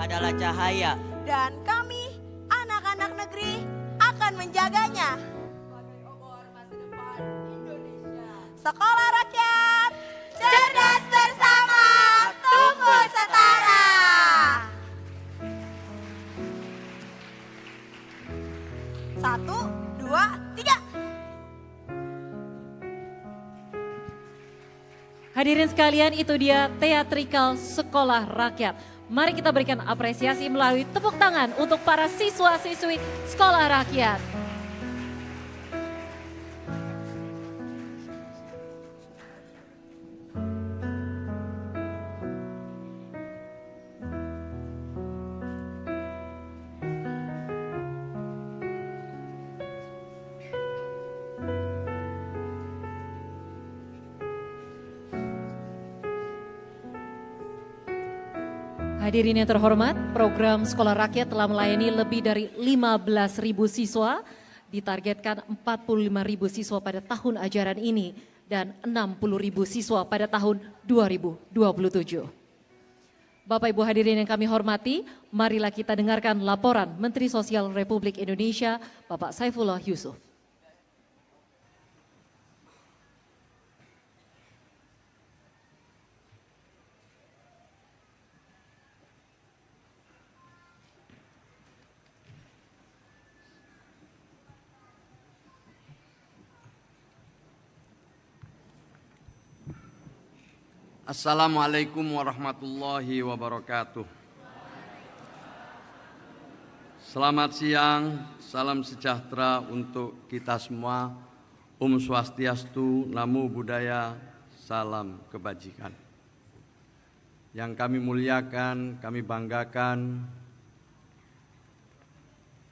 adalah cahaya. Dan kami, anak-anak negeri, akan menjaganya. Sebagai obor masa depan Indonesia. Sekolah rakyat, cerdas bersama, tumbuh setara. Satu, dua, tiga. Hadirin sekalian, itu dia teatrikal Sekolah Rakyat. Mari kita berikan apresiasi melalui tepuk tangan untuk para siswa-siswi Sekolah Rakyat. Hadirin yang terhormat, program Sekolah Rakyat telah melayani lebih dari 15.000 siswa, ditargetkan 45.000 siswa pada tahun ajaran ini dan 60.000 siswa pada tahun 2027. Bapak Ibu hadirin yang kami hormati, marilah kita dengarkan laporan Menteri Sosial Republik Indonesia, Bapak Saifullah Yusuf. Assalamualaikum warahmatullahi wabarakatuh. Selamat siang, salam sejahtera untuk kita semua. Om Swastiastu, Namo Buddhaya, salam kebajikan. Yang kami muliakan, kami banggakan,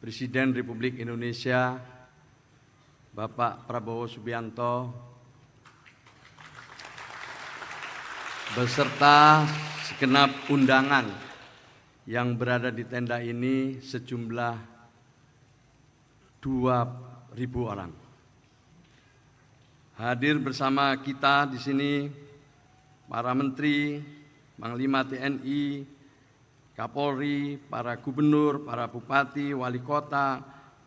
Presiden Republik Indonesia, Bapak Prabowo Subianto, beserta segenap undangan yang berada di tenda ini sejumlah 2.000 orang. Hadir bersama kita di sini para menteri, Panglima TNI, Kapolri, para gubernur, para bupati, wali kota,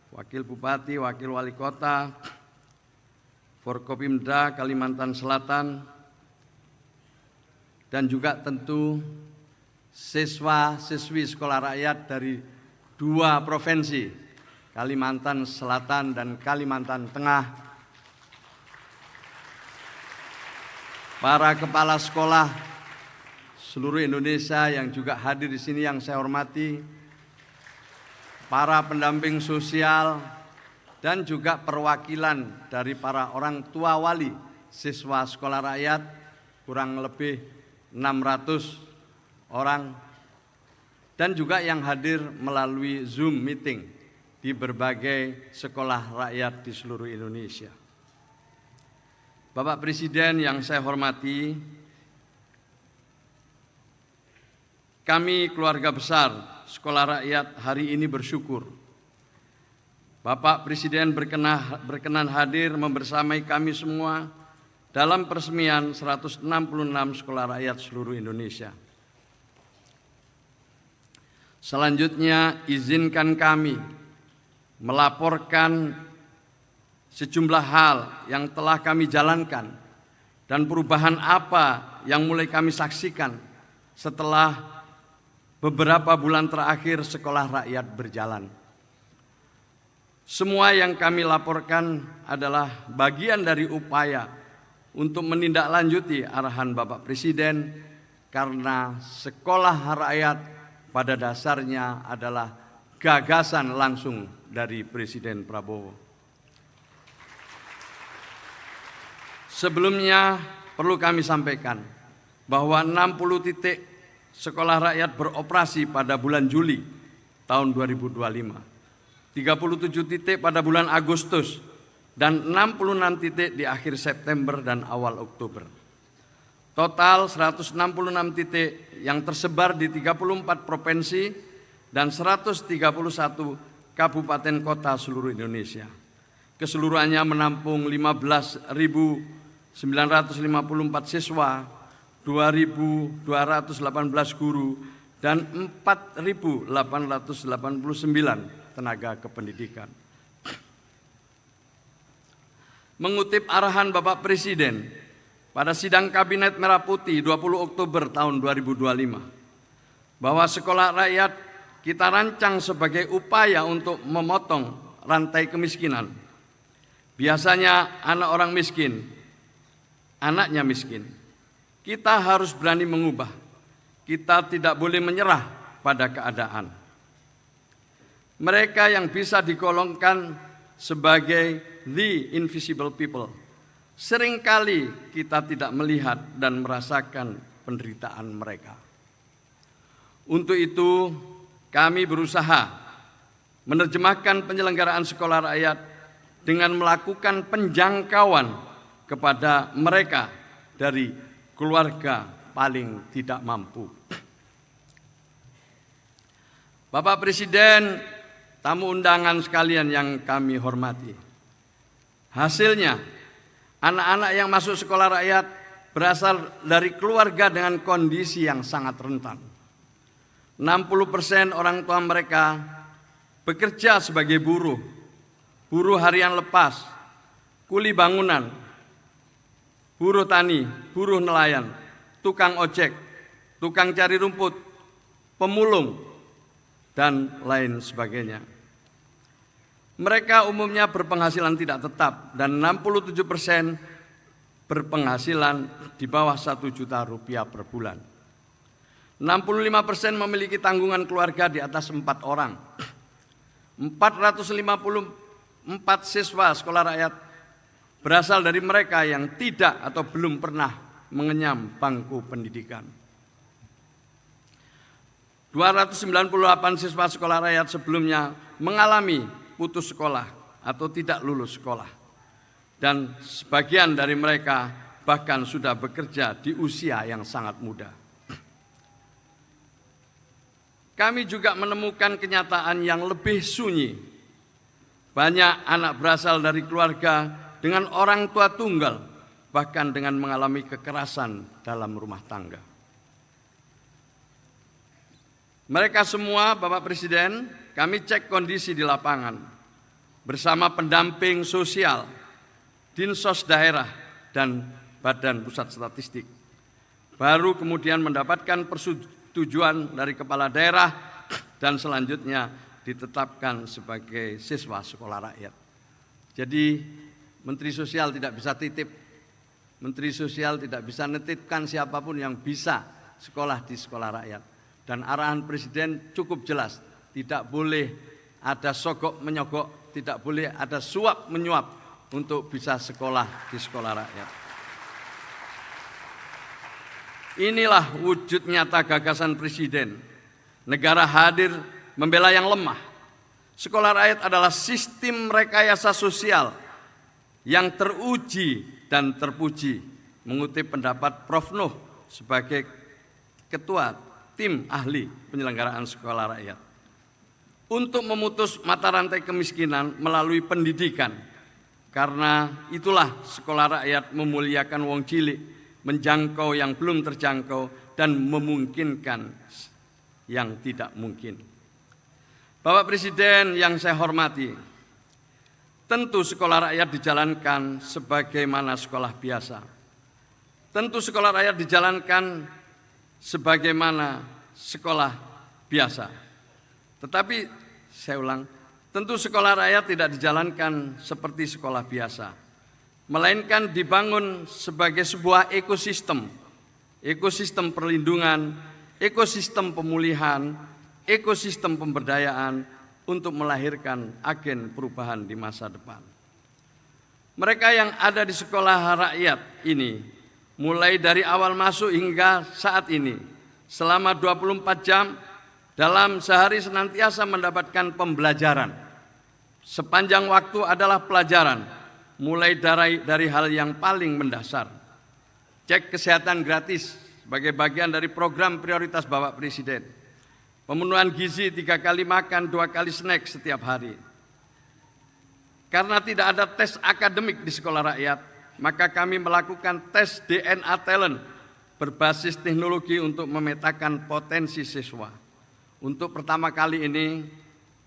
wakil bupati, wakil wali kota, Forkopimda Kalimantan Selatan, dan juga tentu siswa-siswi sekolah rakyat dari 2 provinsi, Kalimantan Selatan dan Kalimantan Tengah, para kepala sekolah seluruh Indonesia yang juga hadir di sini yang saya hormati, para pendamping sosial, dan juga perwakilan dari para orang tua wali siswa sekolah rakyat, kurang lebih 600 orang, dan juga yang hadir melalui Zoom meeting di berbagai sekolah rakyat di seluruh Indonesia. Bapak Presiden yang saya hormati, kami keluarga besar Sekolah Rakyat hari ini bersyukur Bapak Presiden berkenan hadir membersamai kami semua dalam peresmian 166 sekolah rakyat seluruh Indonesia. Selanjutnya, izinkan kami melaporkan sejumlah hal yang telah kami jalankan dan perubahan apa yang mulai kami saksikan setelah beberapa bulan terakhir sekolah rakyat berjalan. Semua yang kami laporkan adalah bagian dari upaya untuk menindaklanjuti arahan Bapak Presiden, karena sekolah rakyat pada dasarnya adalah gagasan langsung dari Presiden Prabowo. Sebelumnya perlu kami sampaikan bahwa 60 titik sekolah rakyat beroperasi pada bulan Juli tahun 2025, 37 titik pada bulan Agustus, dan 66 titik di akhir September dan awal Oktober. Total 166 titik yang tersebar di 34 provinsi dan 131 kabupaten kota seluruh Indonesia. Keseluruhannya menampung 15.954 siswa, 2.218 guru, dan 4.889 tenaga kependidikan. Mengutip arahan Bapak Presiden pada sidang Kabinet Merah Putih 20 Oktober tahun 2025, bahwa sekolah rakyat kita rancang sebagai upaya untuk memotong rantai kemiskinan. Biasanya anak orang miskin, anaknya miskin. Kita harus berani mengubah. Kita tidak boleh menyerah pada keadaan. Mereka yang bisa digolongkan sebagai the invisible people, seringkali kita tidak melihat dan merasakan penderitaan mereka. Untuk itu, kami berusaha menerjemahkan penyelenggaraan sekolah rakyat dengan melakukan penjangkauan kepada mereka dari keluarga paling tidak mampu. Bapak Presiden, tamu undangan sekalian yang kami hormati, hasilnya anak-anak yang masuk sekolah rakyat berasal dari keluarga dengan kondisi yang sangat rentan. 60% orang tua mereka bekerja sebagai buruh harian lepas, kuli bangunan, buruh tani, buruh nelayan, tukang ojek, tukang cari rumput, pemulung, dan lain sebagainya. Mereka umumnya berpenghasilan tidak tetap dan 67% berpenghasilan di bawah 1 juta rupiah per bulan. 65% memiliki tanggungan keluarga di atas 4 orang. 454 siswa sekolah rakyat berasal dari mereka yang tidak atau belum pernah mengenyam bangku pendidikan. 298 siswa sekolah rakyat sebelumnya mengalami putus sekolah atau tidak lulus sekolah. Dan sebagian dari mereka bahkan sudah bekerja di usia yang sangat muda. Kami juga menemukan kenyataan yang lebih sunyi. Banyak anak berasal dari keluarga dengan orang tua tunggal, bahkan dengan mengalami kekerasan dalam rumah tangga. Mereka semua, Bapak Presiden, kami cek kondisi di lapangan bersama pendamping sosial, Dinsos daerah, dan Badan Pusat Statistik. Baru kemudian mendapatkan persetujuan dari kepala daerah dan selanjutnya ditetapkan sebagai siswa sekolah rakyat. Jadi Menteri Sosial tidak bisa titip, Menteri Sosial tidak bisa netipkan siapapun yang bisa sekolah di sekolah rakyat. Dan arahan Presiden cukup jelas, tidak boleh ada sogok menyogok, tidak boleh ada suap menyuap untuk bisa sekolah di sekolah rakyat. Inilah wujud nyata gagasan Presiden. Negara hadir membela yang lemah. Sekolah rakyat adalah sistem rekayasa sosial yang teruji dan terpuji, mengutip pendapat Prof. Nuh sebagai Ketua Tim Ahli Penyelenggaraan Sekolah Rakyat. Untuk memutus mata rantai kemiskinan melalui pendidikan, karena itulah sekolah rakyat memuliakan wong cilik, menjangkau yang belum terjangkau, dan memungkinkan yang tidak mungkin. Bapak Presiden yang saya hormati, tentu sekolah rakyat dijalankan sebagaimana sekolah biasa. Tentu sekolah rakyat dijalankan sebagaimana sekolah biasa. Tetapi saya ulang, tentu sekolah rakyat tidak dijalankan seperti sekolah biasa, melainkan dibangun sebagai sebuah ekosistem, ekosistem perlindungan, ekosistem pemulihan, ekosistem pemberdayaan untuk melahirkan agen perubahan di masa depan. Mereka yang ada di sekolah rakyat ini, mulai dari awal masuk hingga saat ini, selama 24 jam dalam sehari senantiasa mendapatkan pembelajaran. Sepanjang waktu adalah pelajaran, mulai dari hal yang paling mendasar. Cek kesehatan gratis sebagai bagian dari program prioritas Bapak Presiden. Pemenuhan gizi 3 kali makan, 2 kali snack setiap hari. Karena tidak ada tes akademik di sekolah rakyat, maka kami melakukan tes DNA talent berbasis teknologi untuk memetakan potensi siswa. Untuk pertama kali ini,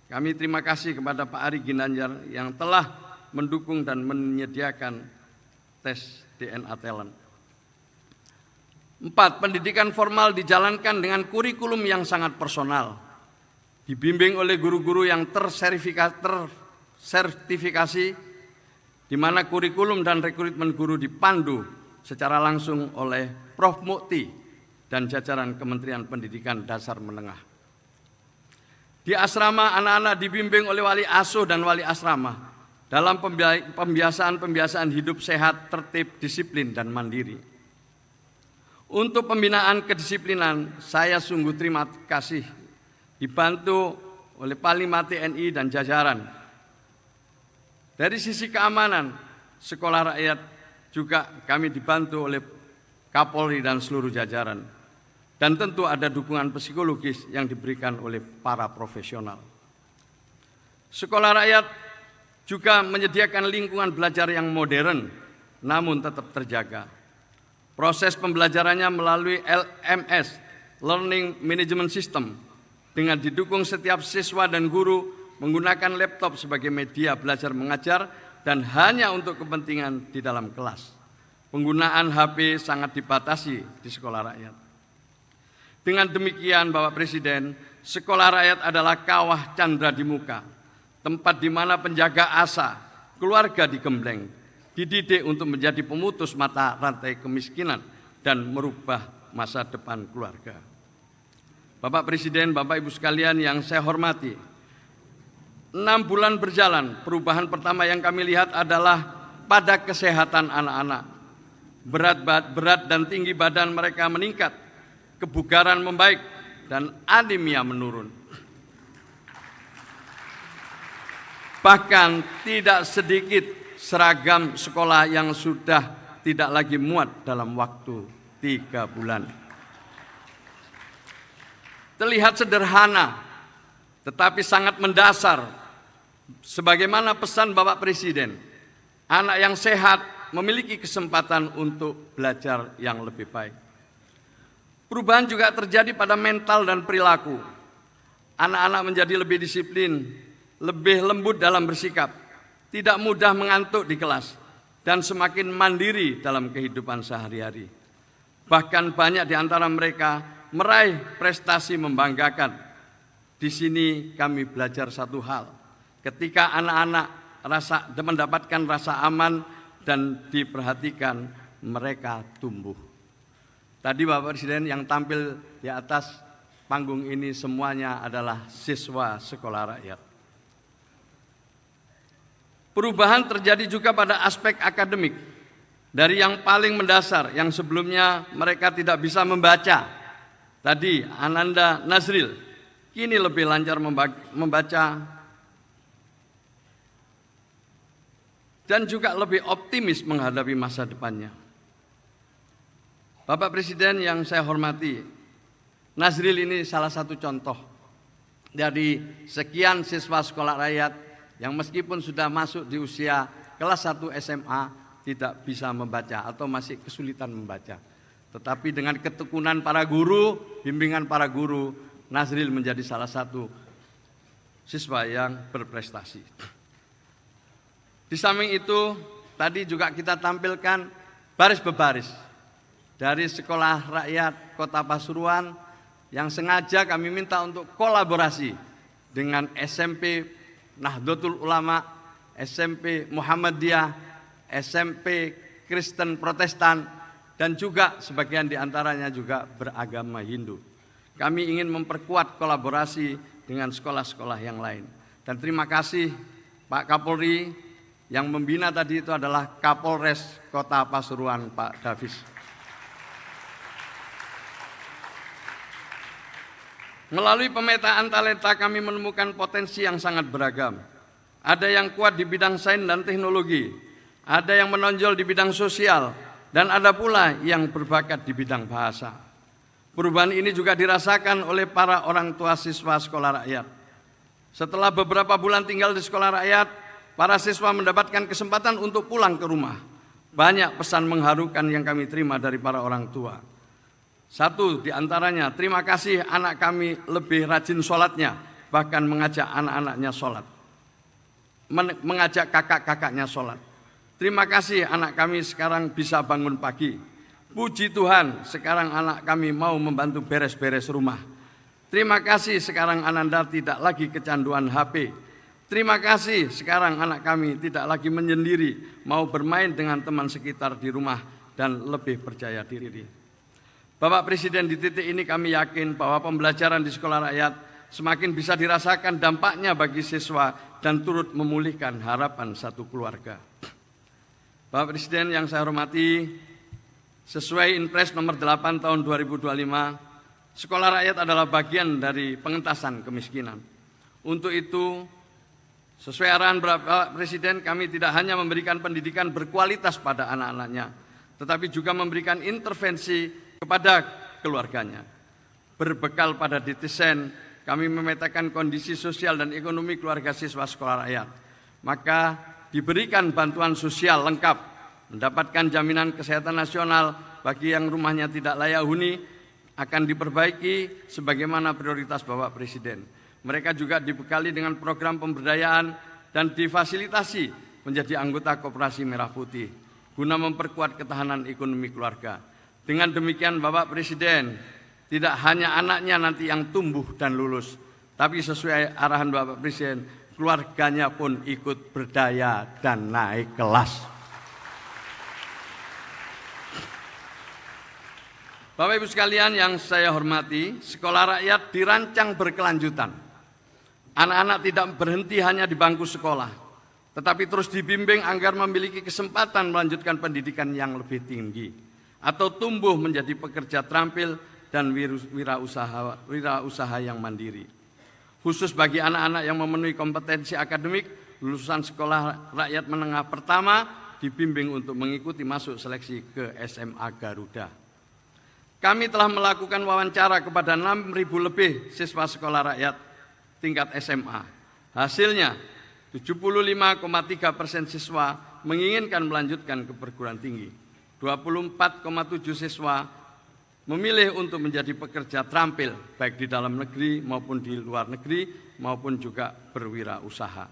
kami terima kasih kepada Pak Ari Ginanjar yang telah mendukung dan menyediakan tes DNA talent. 4. Pendidikan formal dijalankan dengan kurikulum yang sangat personal, dibimbing oleh guru-guru yang tersertifikasi, di mana kurikulum dan rekrutmen guru dipandu secara langsung oleh Prof. Mukti dan jajaran Kementerian Pendidikan Dasar Menengah. Di asrama, anak-anak dibimbing oleh wali asuh dan wali asrama dalam pembiasaan hidup sehat, tertib, disiplin, dan mandiri. Untuk pembinaan kedisiplinan, saya sungguh terima kasih dibantu oleh Panglima TNI dan jajaran. Dari sisi keamanan, Sekolah Rakyat juga kami dibantu oleh Kapolri dan seluruh jajaran. Dan tentu ada dukungan psikologis yang diberikan oleh para profesional. Sekolah Rakyat juga menyediakan lingkungan belajar yang modern, namun tetap terjaga. Proses pembelajarannya melalui LMS, Learning Management System, dengan didukung setiap siswa dan guru menggunakan laptop sebagai media belajar mengajar dan hanya untuk kepentingan di dalam kelas. Penggunaan HP sangat dibatasi di Sekolah Rakyat. Dengan demikian, Bapak Presiden, Sekolah Rakyat adalah kawah candra di muka, tempat di mana penjaga asa, keluarga digembleng, dididik untuk menjadi pemutus mata rantai kemiskinan dan merubah masa depan keluarga. Bapak Presiden, Bapak Ibu sekalian yang saya hormati, 6 bulan berjalan, perubahan pertama yang kami lihat adalah pada kesehatan anak-anak. Berat dan tinggi badan mereka meningkat, kebugaran membaik, dan anemia menurun. Bahkan tidak sedikit seragam sekolah yang sudah tidak lagi muat dalam waktu 3 bulan. Terlihat sederhana, tetapi sangat mendasar. Sebagaimana pesan Bapak Presiden, anak yang sehat memiliki kesempatan untuk belajar yang lebih baik. Perubahan juga terjadi pada mental dan perilaku. Anak-anak menjadi lebih disiplin, lebih lembut dalam bersikap, tidak mudah mengantuk di kelas, dan semakin mandiri dalam kehidupan sehari-hari. Bahkan banyak di antara mereka meraih prestasi membanggakan. Di sini kami belajar satu hal, ketika anak-anak mendapatkan rasa aman dan diperhatikan, mereka tumbuh. Tadi Bapak Presiden yang tampil di atas panggung ini semuanya adalah siswa Sekolah Rakyat. Perubahan terjadi juga pada aspek akademik. Dari yang paling mendasar, yang sebelumnya mereka tidak bisa membaca. Tadi Ananda Nazril, kini lebih lancar membaca dan juga lebih optimis menghadapi masa depannya. Bapak Presiden yang saya hormati, Nazril ini salah satu contoh dari sekian siswa Sekolah Rakyat yang meskipun sudah masuk di usia kelas 1 SMA tidak bisa membaca atau masih kesulitan membaca. Tetapi dengan ketekunan para guru, bimbingan para guru, Nazril menjadi salah satu siswa yang berprestasi. Di samping itu, tadi juga kita tampilkan baris berbaris dari Sekolah Rakyat Kota Pasuruan yang sengaja kami minta untuk kolaborasi dengan SMP Nahdlatul Ulama, SMP Muhammadiyah, SMP Kristen Protestan, dan juga sebagian diantaranya juga beragama Hindu. Kami ingin memperkuat kolaborasi dengan sekolah-sekolah yang lain. Dan terima kasih Pak Kapolri, yang membina tadi itu adalah Kapolres Kota Pasuruan, Pak Davis. Melalui pemetaan talenta kami menemukan potensi yang sangat beragam. Ada yang kuat di bidang sains dan teknologi, ada yang menonjol di bidang sosial, dan ada pula yang berbakat di bidang bahasa. Perubahan ini juga dirasakan oleh para orang tua siswa Sekolah Rakyat. Setelah beberapa bulan tinggal di Sekolah Rakyat, para siswa mendapatkan kesempatan untuk pulang ke rumah. Banyak pesan mengharukan yang kami terima dari para orang tua. Satu di antaranya, terima kasih anak kami lebih rajin sholatnya, bahkan mengajak anak-anaknya sholat, mengajak kakak-kakaknya sholat. Terima kasih anak kami sekarang bisa bangun pagi. Puji Tuhan, sekarang anak kami mau membantu beres-beres rumah. Terima kasih sekarang Ananda tidak lagi kecanduan HP. Terima kasih sekarang anak kami tidak lagi menyendiri, mau bermain dengan teman sekitar di rumah dan lebih percaya diri. Bapak Presiden, di titik ini kami yakin bahwa pembelajaran di sekolah rakyat semakin bisa dirasakan dampaknya bagi siswa dan turut memulihkan harapan satu keluarga. Bapak Presiden yang saya hormati, sesuai Inpres nomor 8 tahun 2025, sekolah rakyat adalah bagian dari pengentasan kemiskinan. Untuk itu, sesuai arahan Bapak Presiden, kami tidak hanya memberikan pendidikan berkualitas pada anak-anaknya, tetapi juga memberikan intervensi kepada keluarganya. Berbekal pada desain, kami memetakan kondisi sosial dan ekonomi keluarga siswa sekolah rakyat. Maka diberikan bantuan sosial lengkap, mendapatkan jaminan kesehatan nasional bagi yang rumahnya tidak layak huni, akan diperbaiki sebagaimana prioritas Bapak Presiden. Mereka juga dibekali dengan program pemberdayaan dan difasilitasi menjadi anggota Koperasi Merah Putih guna memperkuat ketahanan ekonomi keluarga. Dengan demikian Bapak Presiden, tidak hanya anaknya nanti yang tumbuh dan lulus, tapi sesuai arahan Bapak Presiden, keluarganya pun ikut berdaya dan naik kelas. Bapak Ibu sekalian yang saya hormati, sekolah rakyat dirancang berkelanjutan. Anak-anak tidak berhenti hanya di bangku sekolah, tetapi terus dibimbing agar memiliki kesempatan melanjutkan pendidikan yang lebih tinggi, atau tumbuh menjadi pekerja terampil dan wirausaha yang mandiri. Khusus bagi anak-anak yang memenuhi kompetensi akademik, lulusan sekolah rakyat menengah pertama dibimbing untuk mengikuti masuk seleksi ke SMA Garuda. Kami telah melakukan wawancara kepada 6.000 lebih siswa sekolah rakyat tingkat SMA. Hasilnya, 75,3% siswa menginginkan melanjutkan ke perguruan tinggi. 24,7 siswa memilih untuk menjadi pekerja terampil, baik di dalam negeri maupun di luar negeri, maupun juga berwirausaha.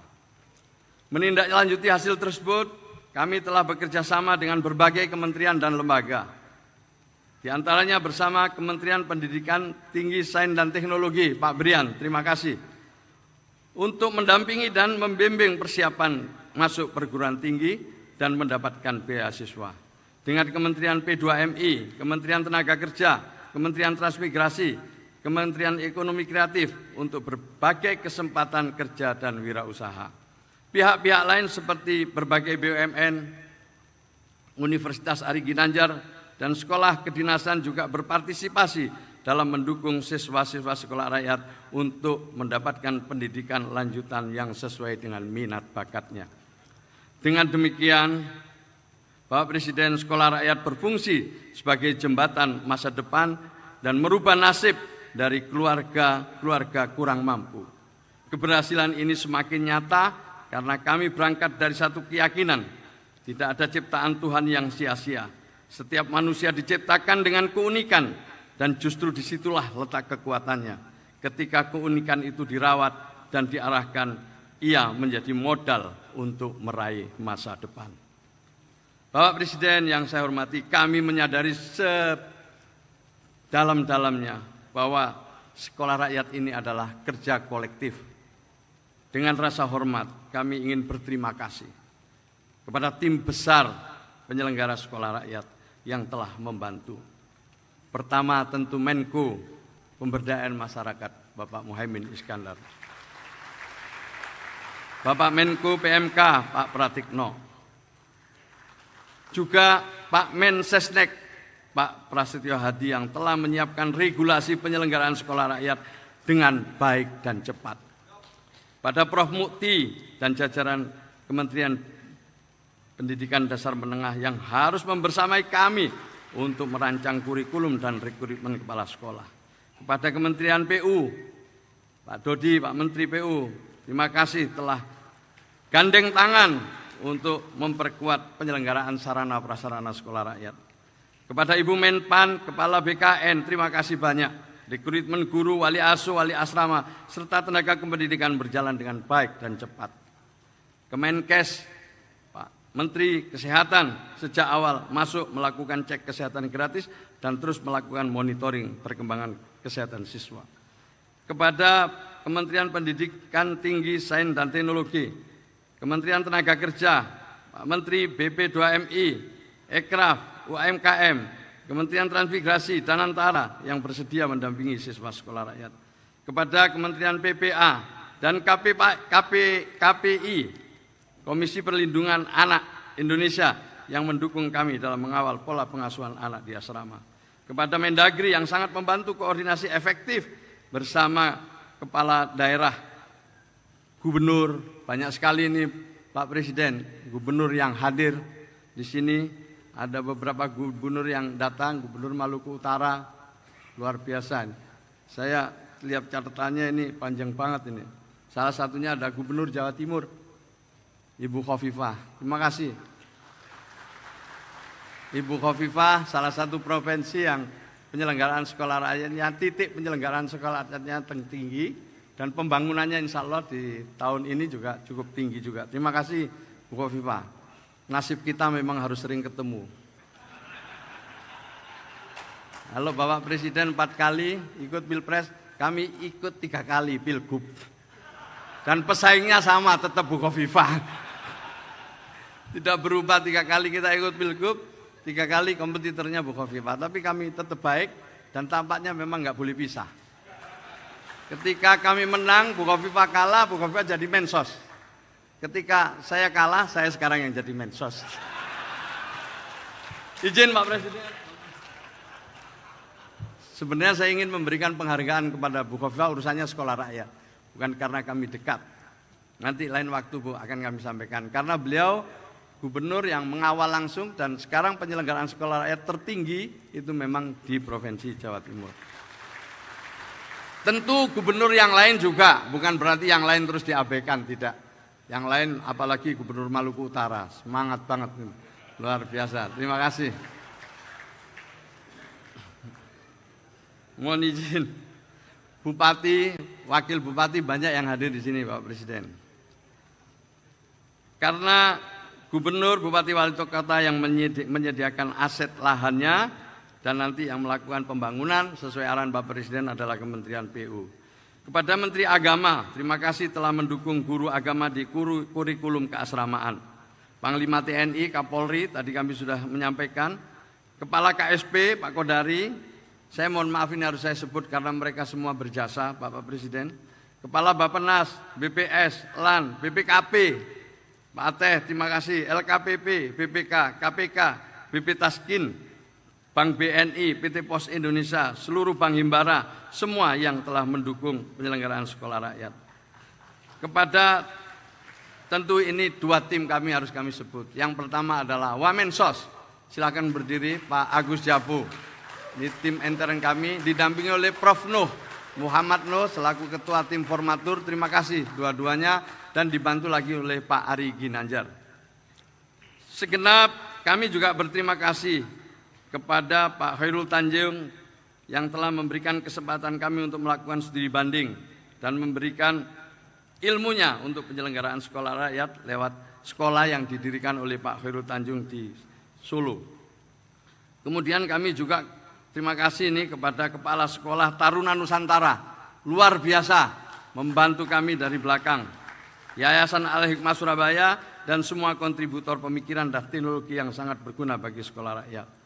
Menindaklanjuti hasil tersebut, kami telah bekerja sama dengan berbagai kementerian dan lembaga. Di antaranya bersama Kementerian Pendidikan Tinggi, Sains dan Teknologi, Pak Brian, terima kasih, untuk mendampingi dan membimbing persiapan masuk perguruan tinggi dan mendapatkan beasiswa. Dengan Kementerian P2MI, Kementerian Tenaga Kerja, Kementerian Transmigrasi, Kementerian Ekonomi Kreatif untuk berbagai kesempatan kerja dan wirausaha. Pihak-pihak lain seperti berbagai BUMN, Universitas Ari Ginanjar, dan sekolah kedinasan juga berpartisipasi dalam mendukung siswa-siswa sekolah rakyat untuk mendapatkan pendidikan lanjutan yang sesuai dengan minat bakatnya. Dengan demikian, Bapak Presiden, sekolah rakyat berfungsi sebagai jembatan masa depan dan merubah nasib dari keluarga-keluarga kurang mampu. Keberhasilan ini semakin nyata karena kami berangkat dari satu keyakinan, tidak ada ciptaan Tuhan yang sia-sia. Setiap manusia diciptakan dengan keunikan dan justru disitulah letak kekuatannya. Ketika keunikan itu dirawat dan diarahkan, ia menjadi modal untuk meraih masa depan. Bapak Presiden yang saya hormati, kami menyadari sedalam-dalamnya bahwa sekolah rakyat ini adalah kerja kolektif. Dengan rasa hormat, kami ingin berterima kasih kepada tim besar penyelenggara sekolah rakyat yang telah membantu. Pertama tentu Menko Pemberdayaan Masyarakat, Bapak Muhaimin Iskandar. Bapak Menko PMK, Pak Pratikno. Juga Pak Mensesnek, Pak Prasetyo Hadi yang telah menyiapkan regulasi penyelenggaraan sekolah rakyat dengan baik dan cepat. Pada Prof. Mukti dan jajaran Kementerian Pendidikan Dasar Menengah yang harus membersamai kami untuk merancang kurikulum dan rekrutmen kepala sekolah. Kepada Kementerian PU, Pak Dodi, Pak Menteri PU, terima kasih telah gandeng tangan untuk memperkuat penyelenggaraan sarana prasarana sekolah rakyat. Kepada Ibu Menpan, Kepala BKN, terima kasih banyak. Rekrutmen guru, wali asuh, wali asrama, serta tenaga kependidikan berjalan dengan baik dan cepat. Kemenkes, Pak Menteri Kesehatan sejak awal masuk melakukan cek kesehatan gratis dan terus melakukan monitoring perkembangan kesehatan siswa. Kepada Kementerian Pendidikan Tinggi, Sains dan Teknologi, Kementerian Tenaga Kerja, Pak Menteri BP2MI, Ekraf, UMKM, Kementerian Transmigrasi dan Antara yang bersedia mendampingi siswa sekolah rakyat. Kepada Kementerian PPA dan KPI, Komisi Perlindungan Anak Indonesia yang mendukung kami dalam mengawal pola pengasuhan anak di asrama. Kepada Mendagri yang sangat membantu koordinasi efektif bersama kepala daerah, gubernur, banyak sekali ini Pak Presiden, gubernur yang hadir di sini. Ada beberapa gubernur yang datang, Gubernur Maluku Utara, luar biasa. Saya lihat catatannya ini panjang banget ini. Salah satunya ada Gubernur Jawa Timur, Ibu Khofifah. Terima kasih. Ibu Khofifah salah satu provinsi yang penyelenggaraan sekolah rakyatnya, titik penyelenggaraan sekolah rakyatnya tinggi, dan pembangunannya insya Allah di tahun ini juga cukup tinggi juga. Terima kasih Bu Khofifah. Nasib kita memang harus sering ketemu. Halo Bapak Presiden 4 kali ikut Pilpres, kami ikut 3 kali Pilgub. Dan pesaingnya sama, tetap Bu Khofifah. Tidak berubah 3 kali kita ikut Pilgub, 3 kali kompetitornya Bu Khofifah. Tapi kami tetap baik dan tampaknya memang nggak boleh pisah. Ketika kami menang, Bu Khofifah kalah, Bu Khofifah jadi mensos. Ketika saya kalah, saya sekarang yang jadi mensos. Izin Pak Presiden. Sebenarnya saya ingin memberikan penghargaan kepada Bu Khofifah urusannya sekolah rakyat. Bukan karena kami dekat. Nanti lain waktu Bu akan kami sampaikan. Karena beliau gubernur yang mengawal langsung dan sekarang penyelenggaraan sekolah rakyat tertinggi itu memang di Provinsi Jawa Timur. Tentu gubernur yang lain juga, bukan berarti yang lain terus diabaikan, tidak. Yang lain apalagi Gubernur Maluku Utara, semangat banget, luar biasa. Terima kasih. Mohon izin, Bupati, Wakil Bupati banyak yang hadir di sini Pak Presiden. Karena Gubernur, Bupati, Wali Kota yang menyediakan aset lahannya dan nanti yang melakukan pembangunan sesuai arahan Bapak Presiden adalah Kementerian PU. Kepada Menteri Agama, terima kasih telah mendukung guru agama di kurikulum keasramaan. Panglima TNI, Kapolri, tadi kami sudah menyampaikan. Kepala KSP, Pak Kodari, saya mohon maaf ini harus saya sebut karena mereka semua berjasa, Bapak Presiden. Kepala Bappenas, BPS, LAN, BPKP, Pak Ateh, terima kasih. LKPP, BPK, KPK, BP Taskin, Bank BNI, PT Pos Indonesia, seluruh Bank Himbara, semua yang telah mendukung penyelenggaraan sekolah rakyat. Kepada tentu ini 2 tim kami harus kami sebut. Yang pertama adalah Wamensos, silakan berdiri Pak Agus Jabu. Ini tim intern kami didampingi oleh Prof. Nuh, Muhammad Nuh selaku Ketua Tim Formatur, terima kasih dua-duanya dan dibantu lagi oleh Pak Ari Ginanjar. Segenap kami juga berterima kasih kepada Pak Khairul Tanjung yang telah memberikan kesempatan kami untuk melakukan studi banding dan memberikan ilmunya untuk penyelenggaraan sekolah rakyat lewat sekolah yang didirikan oleh Pak Khairul Tanjung di Solo. Kemudian kami juga terima kasih nih kepada Kepala Sekolah Taruna Nusantara, luar biasa membantu kami dari belakang. Yayasan Al-Hikmah Surabaya dan semua kontributor pemikiran dan teknologi yang sangat berguna bagi sekolah rakyat.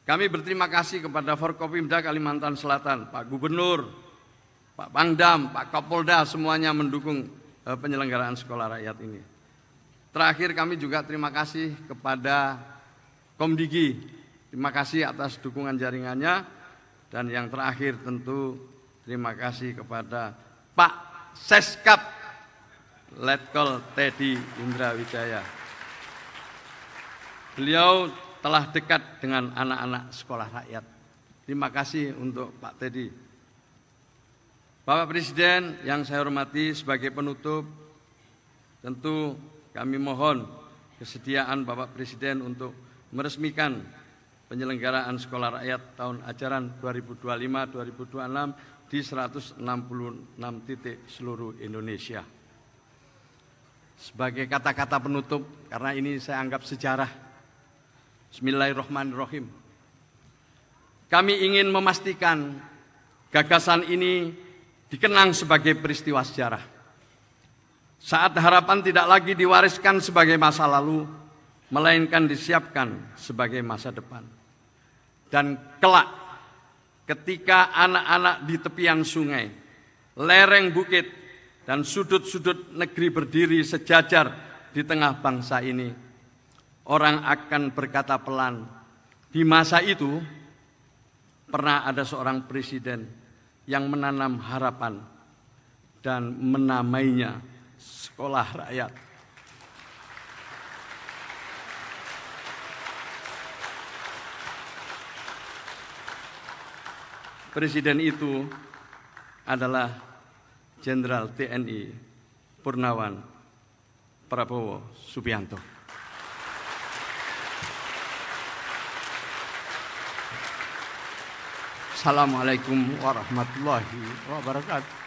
Kami berterima kasih kepada Forkopimda Kalimantan Selatan, Pak Gubernur, Pak Pangdam, Pak Kapolda, semuanya mendukung penyelenggaraan sekolah rakyat ini. Terakhir kami juga terima kasih kepada Komdigi, terima kasih atas dukungan jaringannya. Dan yang terakhir tentu terima kasih kepada Pak Seskap, Letkol Teddy Indra Wijaya. Beliau telah dekat dengan anak-anak sekolah rakyat. Terima kasih untuk Pak Teddy. Bapak Presiden yang saya hormati, sebagai penutup, tentu kami mohon kesediaan Bapak Presiden untuk meresmikan penyelenggaraan sekolah rakyat tahun ajaran 2025-2026 di 166 titik seluruh Indonesia. Sebagai kata-kata penutup, karena ini saya anggap sejarah, Bismillahirrahmanirrahim. Kami ingin memastikan gagasan ini dikenang sebagai peristiwa sejarah. Saat harapan tidak lagi diwariskan sebagai masa lalu, melainkan disiapkan sebagai masa depan. Dan kelak, ketika anak-anak di tepian sungai, lereng bukit, dan sudut-sudut negeri berdiri sejajar di tengah bangsa ini, orang akan berkata pelan, di masa itu pernah ada seorang presiden yang menanam harapan dan menamainya sekolah rakyat. Presiden itu adalah Jenderal TNI Purnawan Prabowo Subianto. Assalamualaikum warahmatullahi wabarakatuh.